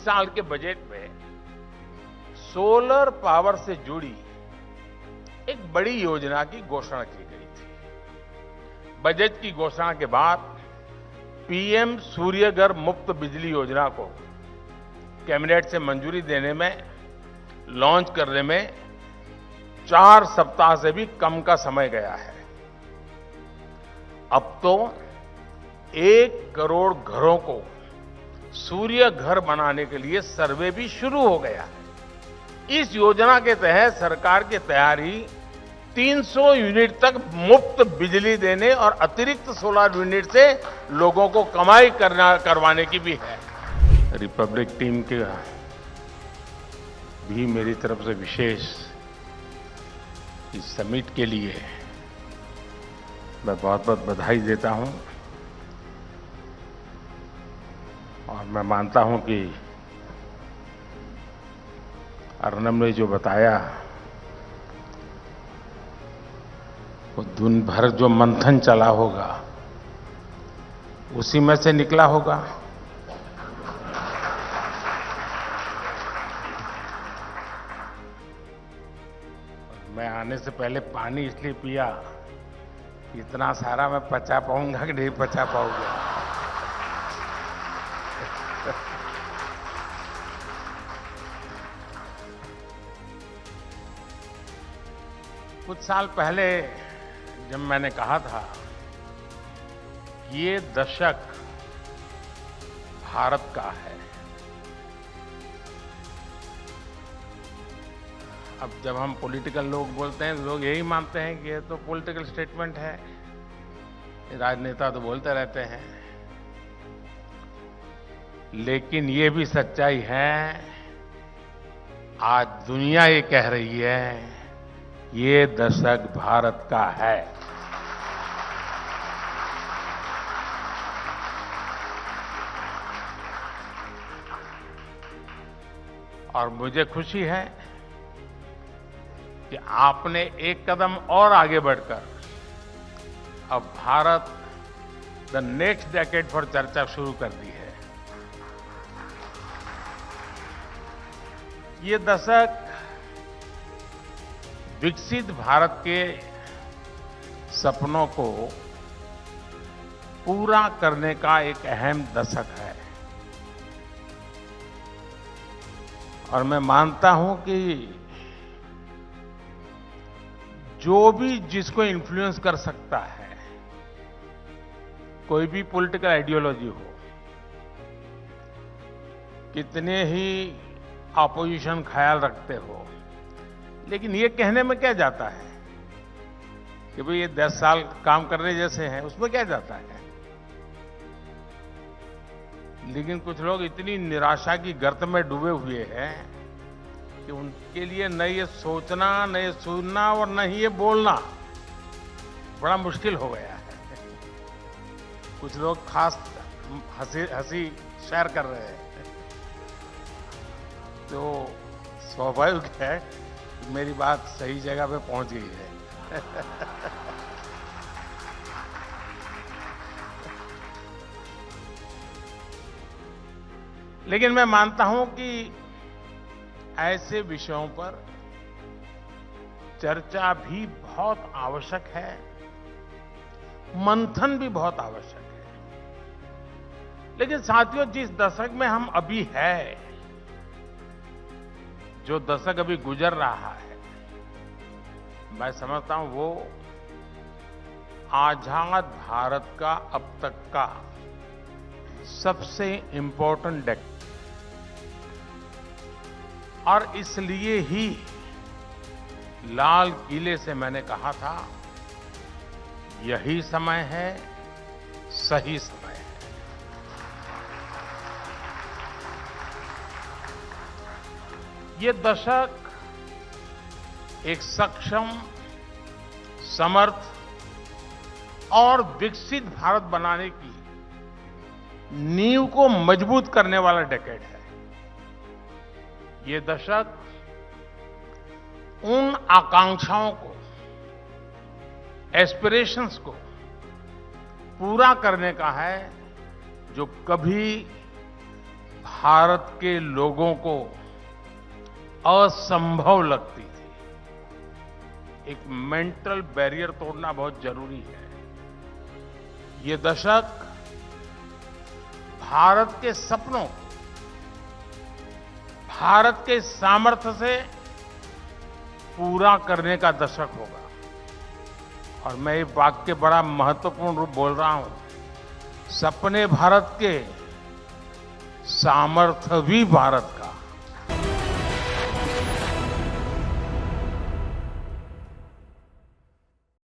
साल के बजट में सोलर पावर से जुड़ी एक बड़ी योजना की घोषणा की गई थी। बजट की घोषणा के बाद पीएम सूर्यघर मुफ्त बिजली योजना को कैबिनेट से मंजूरी देने में, लॉन्च करने में 4 सप्ताह से भी कम का समय गया है। अब तो 1 करोड़ घरों को सूर्य घर बनाने के लिए सर्वे भी शुरू हो गया है। इस योजना के तहत सरकार की तैयारी 300 यूनिट तक मुफ्त बिजली देने और अतिरिक्त सोलर यूनिट से लोगों को कमाई करवाने की भी है। रिपब्लिक टीम के भी मेरी तरफ से विशेष इस समिट के लिए मैं बहुत बहुत बधाई देता हूं और मैं मानता हूं कि अर्नब ने जो बताया वो दिन भर जो मंथन चला होगा उसी में से निकला होगा। मैं आने से पहले पानी इसलिए पिया, इतना सारा मैं पचा पाऊंगा कि नहीं पचा पाऊंगा। कुछ साल पहले जब मैंने कहा था ये दशक भारत का है, अब जब हम पॉलिटिकल लोग बोलते हैं लोग यही मानते हैं कि ये तो पॉलिटिकल स्टेटमेंट है, राजनेता तो बोलते रहते हैं, लेकिन ये भी सच्चाई है। आज दुनिया ये कह रही है ये दशक भारत का है। और मुझे खुशी है कि आपने एक कदम और आगे बढ़कर अब भारत द नेक्स्ट डेकेड पर चर्चा शुरू कर दी है। ये दशक विकसित भारत के सपनों को पूरा करने का एक अहम दशक है और मैं मानता हूं कि जो भी जिसको इन्फ्लुएंस कर सकता है, कोई भी पॉलिटिकल आइडियोलॉजी हो, कितने ही ऑपोजिशन ख्याल रखते हो, लेकिन ये कहने में क्या जाता है कि भाई ये 10 साल काम करने जैसे हैं, उसमें क्या जाता है। लेकिन कुछ लोग इतनी निराशा की गर्त में डूबे हुए हैं कि उनके लिए न ये सोचना, न ये सुनना और न ही ये बोलना बड़ा मुश्किल हो गया है। कुछ लोग खास हंसी शेयर कर रहे हैं, तो स्वाभाविक है मेरी बात सही जगह पे पहुंच गई है। लेकिन मैं मानता हूं कि ऐसे विषयों पर चर्चा भी बहुत आवश्यक है, मंथन भी बहुत आवश्यक है। लेकिन साथियों, जिस दशक में हम अभी हैं, जो दशक अभी गुजर रहा है, मैं समझता हूं वो आजाद भारत का अब तक का सबसे इंपॉर्टेंट डेकेड, और इसलिए ही लाल किले से मैंने कहा था यही समय है, सही समय है। ये दशक एक सक्षम, समर्थ और विकसित भारत बनाने की नींव को मजबूत करने वाला डेकेड है। ये दशक उन आकांक्षाओं को, एस्पिरेशंस को पूरा करने का है जो कभी भारत के लोगों को असंभव लगती थी। एक मेंटल बैरियर तोड़ना बहुत जरूरी है। ये दशक भारत के सपनों, भारत के सामर्थ्य से पूरा करने का दशक होगा। और मैं ये वाक्य बड़ा महत्वपूर्ण रूप बोल रहा हूं, सपने भारत के, सामर्थ्य भी भारत का।